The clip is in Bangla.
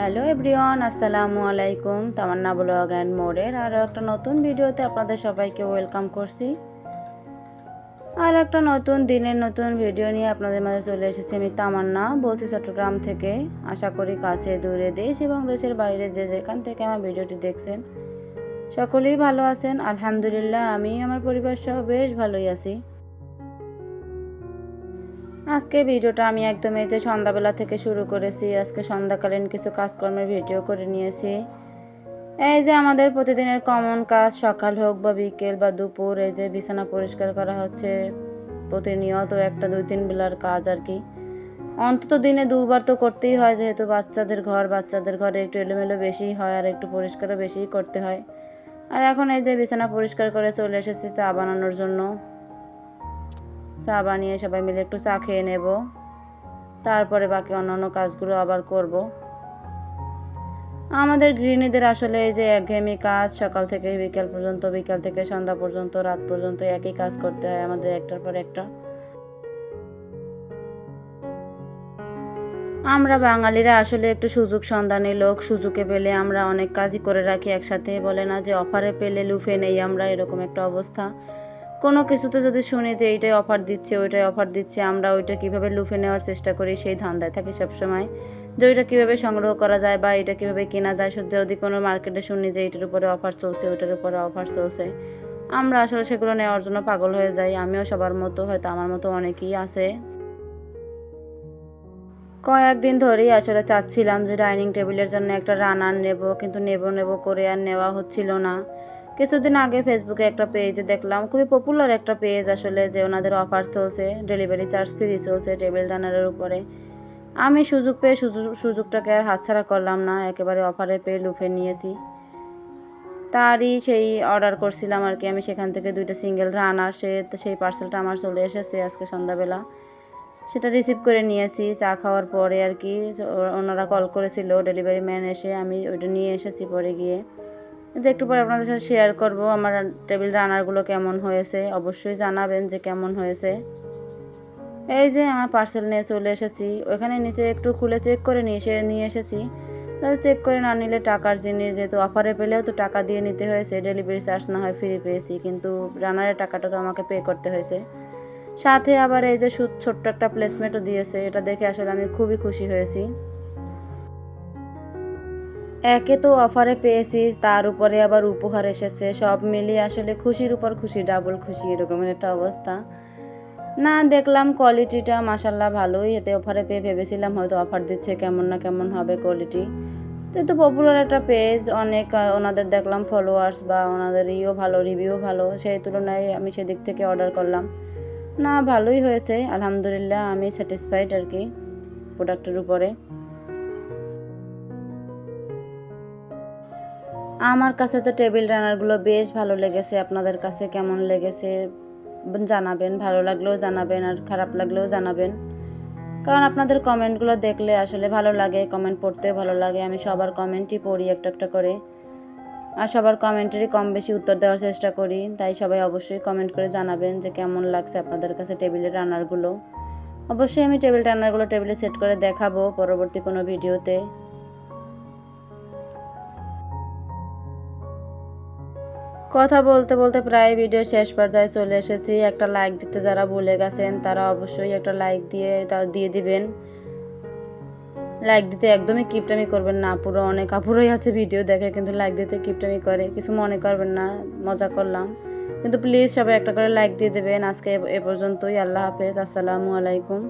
হ্যালো এভরিওয়ান, আসসালামু আলাইকুম। তামান্না ব্লগ অ্যান্ড মোরের আরও একটা নতুন ভিডিওতে আপনাদের সবাইকে ওয়েলকাম করছি। আর একটা নতুন দিনের নতুন ভিডিও নিয়ে আপনাদের মাঝে চলে এসেছি। আমি তামান্না বলছি চট্টগ্রাম থেকে। আশা করি কাছে দূরে দেশ এবং দেশের বাইরে যে যেখান থেকে আমার ভিডিওটি দেখছেন সকলেই ভালো আছেন। আলহামদুলিল্লাহ, আমি আমার পরিবার সহ বেশ ভালোই আছি। আজকে ভিডিওটা আমি একদম এই যে সন্ধ্যাবেলা থেকে শুরু করেছি। আজকে সন্ধ্যাকালীন কিছু কাজকর্মের ভিডিও করে নিয়েছি। এই যে আমাদের প্রতিদিনের কমন কাজ, সকাল হোক বা বিকেল বা দুপুর, এই যে বিছানা পরিষ্কার করা হচ্ছে। প্রতিনিয়ত একটা 2-3 বেলার কাজ আর কি। অন্তত দিনে 2বার তো করতেই হয়, যেহেতু বাচ্চাদের ঘরে একটু এলোমেলো বেশিই হয় আর একটু পরিষ্কারও বেশিই করতে হয়। আর এখন এই যে বিছানা পরিষ্কার করে চলে এসেছি চা বানানোর জন্য। চা বানিয়ে সবাই মিলে একটু চা খেয়ে নেব, তারপরে বাকি অন্যান্য কাজগুলো আবার করব। আমাদের গৃহিণীদের আসলে এই যে একঘেয়েমি কাজ, সকাল থেকে বিকেল পর্যন্ত, বিকাল থেকে সন্ধ্যা পর্যন্ত, রাত পর্যন্ত একই কাজ করতে হয় আমাদের একটার পর একটা। আমরা বাঙালিরা আসলে একটু সুযোগ সন্ধানী লোক। সুযোগে পেলে আমরা অনেক কাজই করে রাখি একসাথে। বলে না যে অফারে পেলে লুফে নেই আমরা, এরকম একটা অবস্থা। কোনো কিছুতে যদি শুনি যে এইটাই অফার দিচ্ছে, ওইটাই অফার দিচ্ছে, আমরা ওইটা কীভাবে লুফে নেওয়ার চেষ্টা করি সেই ধান্দায় থাকি সবসময়, যে ওইটা কীভাবে সংগ্রহ করা যায় বা এটা কীভাবে কেনা যায়। যদি কোনো মার্কেটে শুনি যে এইটার উপরে অফার চলছে, ওইটার উপরে অফার চলছে, আমরা আসলে সেগুলো নেওয়ার জন্য পাগল হয়ে যাই। আমিও সবার মতো, হয়তো আমার মতো অনেকেই আছে। কয়েকদিন ধরেই আসলে চাচ্ছিলাম যে ডাইনিং টেবিলের জন্য একটা রানার নেব, কিন্তু নেব করে আর নেওয়া হচ্ছিল না। কিছুদিন আগে ফেসবুকে একটা পেজে দেখলাম, খুবই পপুলার একটা পেজ আসলে, যে ওনাদের অফার চলছে, ডেলিভারি চার্জ ফ্রি চলছে টেবিল রানারের উপরে। আমি সুযোগ পেয়ে সুযোগটাকে আর হাতছাড়া করলাম না, একেবারে অফারে পেয়ে লুফে নিয়েছি। তারই সেই অর্ডার করছিলাম আর কি। আমি সেখান থেকে 2টা সিঙ্গেল রানার, সেই পার্সেলটা আমার চলে এসেছে আজকে সন্ধ্যাবেলা। সেটা রিসিভ করে নিয়েছি চা খাওয়ার পরে আর কি। ওনারা কল করেছিল, ডেলিভারি ম্যান এসে, আমি ওইটা নিয়ে এসেছি পরে গিয়ে। যে একটু পরে আপনাদের সাথে শেয়ার করব আমার টেবিল রানারগুলো কেমন হয়েছে। অবশ্যই জানাবেন যে কেমন হয়েছে। এই যে আমার পার্সেল নিয়ে চলে এসেছি। ওখানে নিচে একটু খুলে চেক করে নিয়ে এসেছি। চেক করে না নিলে টাকার জিনিস, যেহেতু অফারে পেলেও তো টাকা দিয়ে নিতে হয়েছে, ডেলিভারি চার্জ না হয় ফ্রি পেয়েছি, কিন্তু রানারের টাকাটা তো আমাকে পে করতে হয়েছে। সাথে আবার এই যে ছোট্ট একটা প্লেসমেন্টও দিয়েছে। এটা দেখে আসলে আমি খুবই খুশি হয়েছি। একে তো অফারে পেয়েছি, তার উপরে আবার উপহার এসেছে। সব মিলিয়ে আসলে খুশির উপর খুশি, ডাবল খুশি, এরকমের একটা অবস্থা। না, দেখলাম কোয়ালিটিটা মাশাল্লাহ ভালোই। এতে অফারে পেয়ে ভেবেছিলাম হয়তো অফার দিচ্ছে, কেমন না কেমন হবে কোয়ালিটি। যেহেতু পপুলার একটা পেজ, অনেক ওনাদের দেখলাম ফলোয়ার্স বা ওনাদের ভালো, রিভিউ ভালো, সেই তুলনায় আমি সেদিক থেকে অর্ডার করলাম। না, ভালোই হয়েছে আলহামদুলিল্লাহ, আমি স্যাটিসফাইড আর কি প্রোডাক্টের উপরে। আমার কাছে তো টেবিল রানারগুলো বেশ ভালো লেগেছে। আপনাদের কাছে কেমন লেগেছে জানাবেন। ভালো লাগলেও জানাবেন আর খারাপ লাগলেও জানাবেন, কারণ আপনাদের কমেন্টগুলো দেখলে আসলে ভালো লাগে, কমেন্ট পড়তেও ভালো লাগে। আমি সবার কমেন্টই পড়ি একটা একটা করে, আর সবার কমেন্টেরই কম বেশি উত্তর দেওয়ার চেষ্টা করি। তাই সবাই অবশ্যই কমেন্ট করে জানাবেন যে কেমন লাগছে আপনাদের কাছে টেবিলের রানারগুলো। অবশ্যই আমি টেবিল রানারগুলো টেবিলে সেট করে দেখাবো পরবর্তী কোনো ভিডিওতে। কথা বলতে বলতে প্রায় ভিডিও শেষ পর্যায়ে চলে এসেছি। একটা লাইক দিতে যারা ভুলে গেছেন তারা অবশ্যই একটা লাইক দিয়ে দিবেন। লাইক দিতে একদমই কিপটামি করবেন না। অনেক আপুরাই আছে ভিডিও দেখে কিন্তু লাইক দিতে কিপটামি করে, কিছু মনে করবেন না, মজা করলাম। কিন্তু প্লিজ সবাই একটা করে লাইক দিয়ে দেবেন। আজকে এ পর্যন্তই। আল্লাহ হাফেজ, আসসালামু আলাইকুম।